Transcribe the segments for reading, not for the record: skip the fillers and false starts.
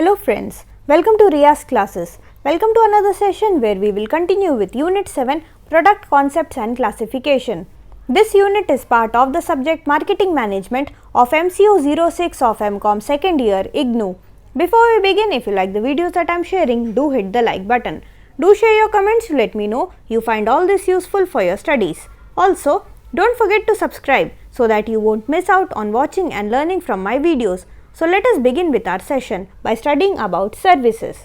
Hello friends, welcome to Riya's classes. Welcome to another session where we will continue with Unit 7 Product Concepts and Classification. This unit is part of the subject Marketing Management of MCO 06 of MCOM second year IGNOU. Before we begin, if you like the videos that I am sharing, do hit the like button. Do share your comments to let me know you find all this useful for your studies. Also, don't forget to subscribe so that you won't miss out on watching and learning from my videos. So let us begin with our session by studying about services.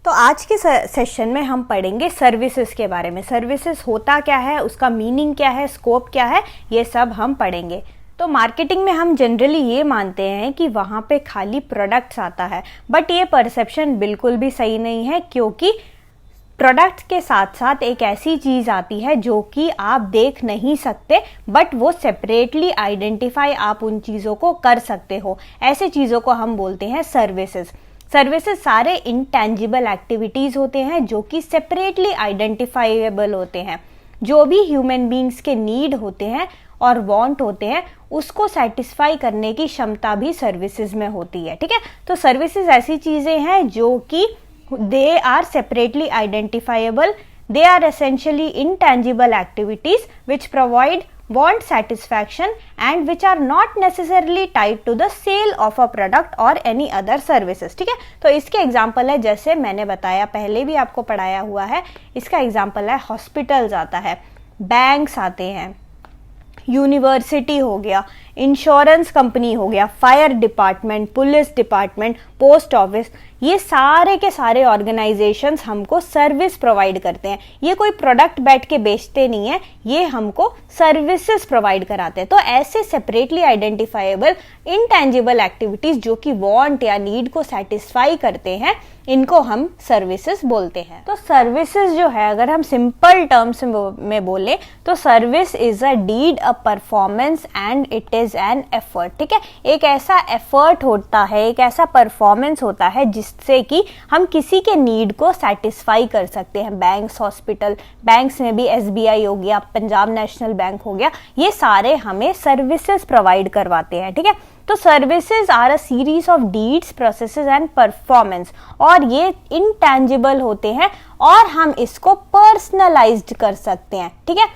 तो आज के session में हम पढ़ेंगे services के बारे में. Services होता क्या है, उसका मीनिंग क्या है, स्कोप क्या है, ये सब हम पढ़ेंगे. तो मार्केटिंग में हम जनरली ये मानते हैं कि वहाँ पे खाली प्रोडक्ट्स आता है, बट ये परसेप्शन बिल्कुल भी सही नहीं है, क्योंकि प्रोडक्ट के साथ साथ एक ऐसी चीज़ आती है जो कि आप देख नहीं सकते, बट वो सेपरेटली आइडेंटिफाई आप उन चीज़ों को कर सकते हो. ऐसे चीज़ों को हम बोलते हैं सर्विसेज. सर्विसेज सारे इंटेंजिबल एक्टिविटीज़ होते हैं जो कि सेपरेटली आइडेंटिफाइबल होते हैं. जो भी ह्यूमन बींग्स के नीड होते हैं और वांट होते हैं, उसको सेटिस्फाई करने की क्षमता भी सर्विसेज में होती है. ठीक है, तो सर्विसेज ऐसी चीज़ें हैं जो कि they are separately identifiable. They are essentially intangible activities which provide want satisfaction and which are not necessarily tied to the sale of a product or any other services. ठीक है, तो इसके एग्जाम्पल है, जैसे मैंने बताया पहले भी आपको पढ़ाया हुआ है, इसका एग्जाम्पल है हॉस्पिटल्स आता है, बैंक्स आते हैं, यूनिवर्सिटी हो गया, इंश्योरेंस कंपनी हो गया, fire department, police department, post office. ये सारे के सारे ऑर्गेनाइजेशंस हमको सर्विस प्रोवाइड करते हैं. ये कोई प्रोडक्ट बैठ के बेचते नहीं है, ये हमको सर्विसेज प्रोवाइड कराते हैं. तो ऐसे सेपरेटली आइडेंटिफाइबल इनटेंजिबल एक्टिविटीज जो कि वांट या नीड को सेटिस्फाई करते हैं, इनको हम सर्विसेज बोलते हैं. तो सर्विसेज जो है, अगर हम सिंपल टर्म्स में बोले तो service is a deed, a performance and it is an effort. ठीक है, एक ऐसा एफर्ट होता है, एक ऐसा परफॉर्मेंस होता है जिससे कि हम किसी के नीड को सेटिस्फाई कर सकते हैं. बैंक्स, हॉस्पिटल, बैंक्स में भी SBI हो गया, पंजाब नेशनल बैंक हो गया, ये सारे हमें सर्विसेज प्रोवाइड करवाते हैं. ठीक है, तो services are a series of deeds, processes and performance, और ये इनटेंजिबल होते हैं और हम इसको पर्सनलाइज्ड कर सकते हैं. ठीक है,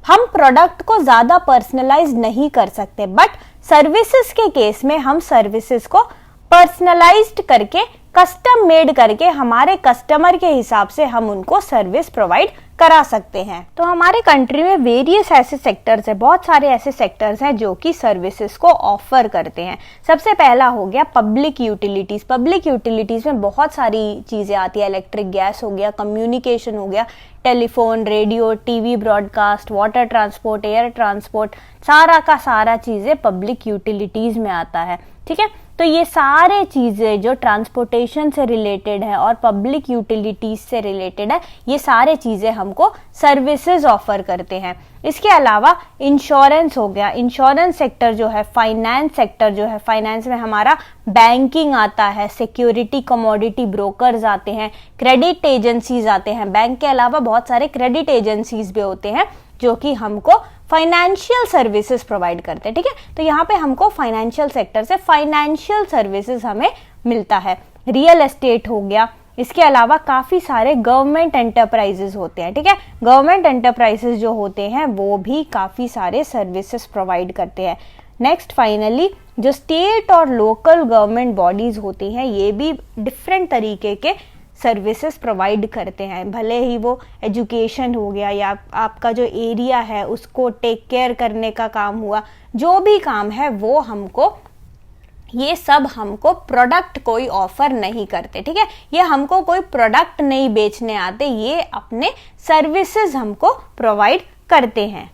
हम प्रोडक्ट को ज्यादा पर्सनलाइज नहीं कर सकते, बट सर्विसेज के केस में हम सर्विसेज को पर्सनलाइज्ड करके, कस्टम मेड करके, हमारे कस्टमर के हिसाब से हम उनको सर्विस प्रोवाइड करा सकते हैं. तो हमारे कंट्री में वेरियस ऐसे सेक्टर्स हैं, बहुत सारे ऐसे सेक्टर्स हैं जो कि सर्विसेज को ऑफर करते हैं. सबसे पहला हो गया पब्लिक यूटिलिटीज. पब्लिक यूटिलिटीज में बहुत सारी चीजें आती है. इलेक्ट्रिक, गैस हो गया, कम्युनिकेशन हो गया, telephone, radio, TV broadcast, water transport, air transport, सारा का सारा चीजें पब्लिक यूटिलिटीज में आता है. ठीक है, तो ये सारे चीज़ें जो ट्रांसपोर्टेशन से रिलेटेड है और पब्लिक यूटिलिटीज से रिलेटेड है, ये सारे चीज़ें हमको सर्विसेज ऑफर करते हैं. इसके अलावा इंश्योरेंस हो गया. इंश्योरेंस सेक्टर जो है, फाइनेंस सेक्टर जो है, फाइनेंस में हमारा बैंकिंग आता है, सिक्योरिटी कमोडिटी ब्रोकर्स आते हैं, क्रेडिट एजेंसीज आते हैं. बैंक के अलावा बहुत सारे क्रेडिट एजेंसीज भी होते हैं जो कि हमको फाइनेंशियल सर्विसेज प्रोवाइड करते हैं. ठीक है, तो यहाँ पे हमको फाइनेंशियल सेक्टर से फाइनेंशियल सर्विसेज हमें मिलता है. रियल एस्टेट हो गया. इसके अलावा काफ़ी सारे गवर्नमेंट एंटरप्राइजेज होते हैं. ठीक है, गवर्नमेंट एंटरप्राइजेज जो होते हैं वो भी काफ़ी सारे सर्विसेज प्रोवाइड करते हैं. नेक्स्ट फाइनली जो स्टेट और लोकल गवर्नमेंट बॉडीज होती हैं, ये भी डिफरेंट तरीके के सर्विसेज प्रोवाइड करते हैं. भले ही वो एजुकेशन हो गया या आपका जो एरिया है उसको टेक केयर करने का काम हुआ, जो भी काम है वो हमको, ये सब हमको प्रोडक्ट कोई ऑफर नहीं करते. ठीक है, ये हमको कोई प्रोडक्ट नहीं बेचने आते, ये अपने सर्विसेज हमको प्रोवाइड करते हैं.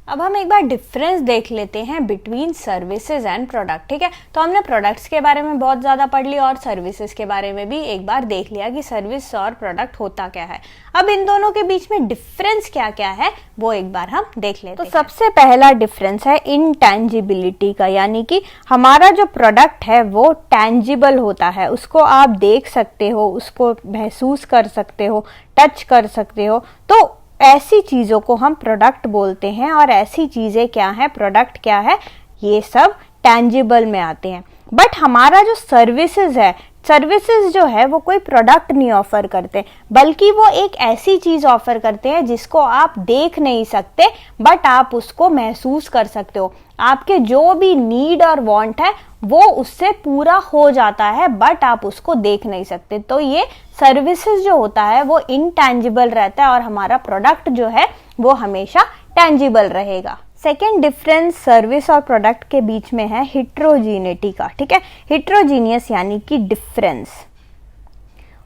अब हम एक बार डिफरेंस देख लेते हैं बिटवीन सर्विसेज एंड प्रोडक्ट. ठीक है, तो हमने प्रोडक्ट्स के बारे में बहुत ज़्यादा पढ़ लिया और सर्विसेज के बारे में भी एक बार देख लिया कि सर्विस और प्रोडक्ट होता क्या है. अब इन दोनों के बीच में डिफरेंस क्या क्या है वो एक बार हम देख लेते हैं. तो सबसे पहला डिफरेंस है इंटेंजिबिलिटी का, यानी कि हमारा जो प्रोडक्ट है वो टेंजिबल होता है, उसको आप देख सकते हो, उसको महसूस कर सकते हो, टच कर सकते हो. तो ऐसी चीज़ों को हम प्रोडक्ट बोलते हैं. और ऐसी चीज़ें क्या है, प्रोडक्ट क्या है, ये सब टेंजिबल में आते हैं. बट हमारा जो सर्विसेज है, सर्विसेज जो है वो कोई प्रोडक्ट नहीं ऑफर करते, बल्कि वो एक ऐसी चीज ऑफर करते हैं जिसको आप देख नहीं सकते बट आप उसको महसूस कर सकते हो। आपके जो भी नीड और वांट है वो उससे पूरा हो जाता है बट आप उसको देख नहीं सकते। तो ये सर्विसेज जो होता है वो इनटैंजिबल रहता है और हमारा प्रोडक्ट जो है वो हमेशा टैंजिबल रहेगा। सेकेंड डिफरेंस सर्विस और प्रोडक्ट के बीच में है हिट्रोजीनिटी का। ठीक है, हिट्रोजीनियस यानी कि डिफरेंस,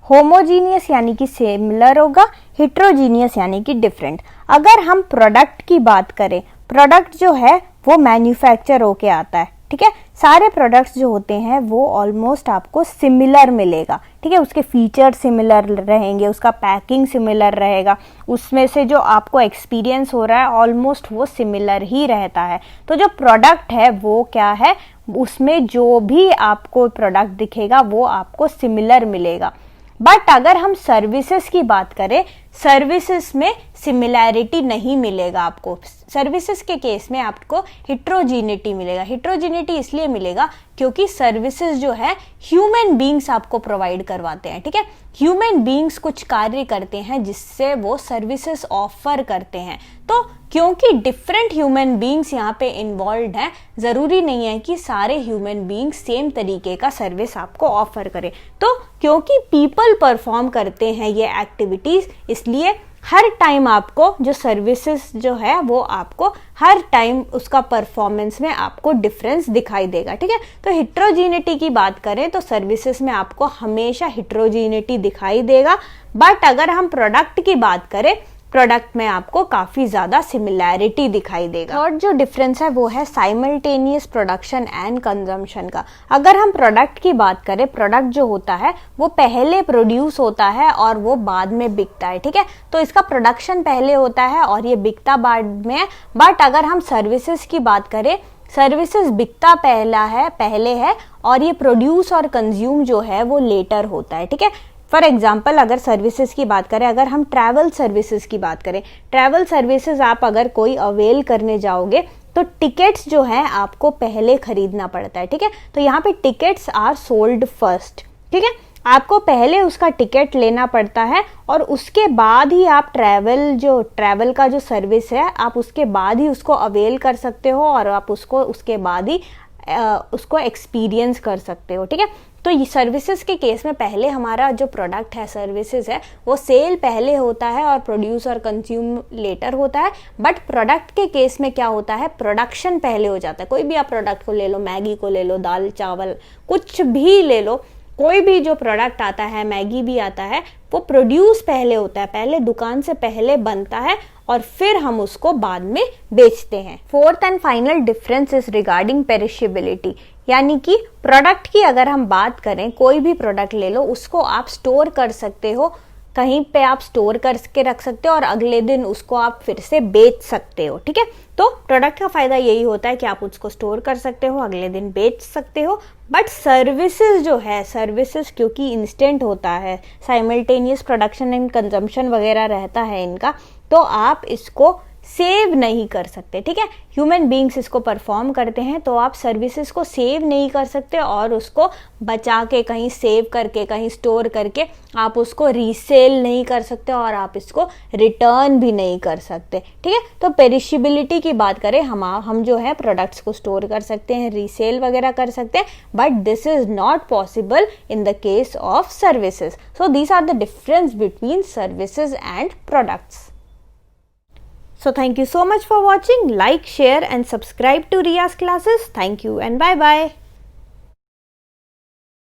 होमोजीनियस यानी कि सिमिलर होगा, हिट्रोजीनियस यानी कि डिफरेंट। अगर हम प्रोडक्ट की बात करें, प्रोडक्ट जो है वो मैन्युफैक्चर होके आता है। ठीक है, सारे प्रोडक्ट्स जो होते हैं वो ऑलमोस्ट आपको सिमिलर मिलेगा। ठीक है, उसके फीचर सिमिलर रहेंगे, उसका पैकिंग सिमिलर रहेगा, उसमें से जो आपको एक्सपीरियंस हो रहा है ऑलमोस्ट वो सिमिलर ही रहता है। तो जो प्रोडक्ट है वो क्या है, उसमें जो भी आपको प्रोडक्ट दिखेगा वो आपको सिमिलर मिलेगा। बट अगर हम सर्विसेज की बात करें, सर्विसेज में सिमिलैरिटी नहीं मिलेगा आपको। सर्विसेज के केस में आपको हिट्रोजीनिटी मिलेगा। हिट्रोजीनिटी इसलिए मिलेगा क्योंकि सर्विसेज जो है ह्यूमन बीइंग्स आपको प्रोवाइड करवाते हैं। ठीक है, ह्यूमन बीइंग्स कुछ कार्य करते हैं जिससे वो सर्विसेज ऑफर करते हैं। तो क्योंकि डिफरेंट ह्यूमन बीइंग्स यहाँ पे इन्वॉल्व हैं, जरूरी नहीं है कि सारे ह्यूमन बीइंग्स सेम तरीके का सर्विस आपको ऑफर करें। तो क्योंकि पीपल परफॉर्म करते हैं ये एक्टिविटीज, इसलिए हर टाइम आपको जो सर्विसेज जो है वो आपको हर टाइम उसका परफॉर्मेंस में आपको डिफरेंस दिखाई देगा। ठीक है, तो हिट्रोजीनिटी की बात करें तो सर्विसेज में आपको हमेशा हिट्रोजीनिटी दिखाई देगा। बट अगर हम प्रोडक्ट की बात करें, प्रोडक्ट में आपको काफी ज्यादा सिमिलैरिटी दिखाई देगा। थर्ड जो डिफरेंस है वो है साइमल्टेनियस प्रोडक्शन एंड कंजम्पशन का। अगर हम प्रोडक्ट की बात करें, प्रोडक्ट जो होता है वो पहले प्रोड्यूस होता है और वो बाद में बिकता है। ठीक है, तो इसका प्रोडक्शन पहले होता है और ये बिकता बाद में है। बट अगर हम सर्विसेज की बात करें, सर्विसेज बिकता पहले है और ये प्रोड्यूस और कंज्यूम जो है वो लेटर होता है। ठीक है, फॉर एग्जाम्पल अगर सर्विसेज की बात करें, अगर हम ट्रैवल सर्विसेज की बात करें, ट्रैवल सर्विसेज आप अगर कोई अवेल करने जाओगे तो टिकट्स जो है आपको पहले खरीदना पड़ता है। ठीक है, तो यहाँ पे टिकट्स आर सोल्ड फर्स्ट। ठीक है, आपको पहले उसका टिकट लेना पड़ता है और उसके बाद ही आप ट्रैवल का जो सर्विस है आप उसके बाद ही उसको अवेल कर सकते हो और आप उसके बाद ही उसको एक्सपीरियंस कर सकते हो। ठीक है, तो ये सर्विसेज के केस में पहले हमारा जो प्रोडक्ट है, सर्विसेज है, वो सेल पहले होता है और प्रोड्यूस और कंज्यूम लेटर होता है। बट प्रोडक्ट के केस में क्या होता है, प्रोडक्शन पहले हो जाता है। कोई भी आप प्रोडक्ट को ले लो, मैगी को ले लो, दाल चावल कुछ भी ले लो, कोई भी जो प्रोडक्ट आता है, मैगी भी आता है, वो प्रोड्यूस पहले होता है, पहले दुकान से पहले बनता है और फिर हम उसको बाद में बेचते हैं। Fourth and final difference is regarding perishability, यानी कि प्रोडक्ट की अगर हम बात करें, कोई भी प्रोडक्ट ले लो, उसको आप स्टोर कर सकते हो, कहीं पे आप स्टोर करके रख सकते हो और अगले दिन उसको आप फिर से बेच सकते हो। ठीक है, तो प्रोडक्ट का फायदा यही होता है कि आप उसको स्टोर कर सकते हो, अगले दिन बेच सकते हो। बट सर्विसेज जो है, सर्विसेज क्योंकि इंस्टेंट होता है, साइमल्टेनियस प्रोडक्शन एंड कंजम्पशन वगैरह रहता है इनका, तो आप इसको सेव नहीं कर सकते। ठीक है, ह्यूमन बीइंग्स इसको परफॉर्म करते हैं, तो आप सर्विसेज को सेव नहीं कर सकते और उसको बचा के कहीं सेव करके, कहीं स्टोर करके आप उसको रीसेल नहीं कर सकते और आप इसको रिटर्न भी नहीं कर सकते। ठीक है, तो पेरिशेबिलिटी की बात करें, हम जो है प्रोडक्ट्स को स्टोर कर सकते हैं, रीसेल वगैरह कर सकते हैं, but this is not possible in the case of services. So these are the difference between services and products. So thank you so much for watching. Like, share and subscribe to Riya's classes. Thank you and bye bye.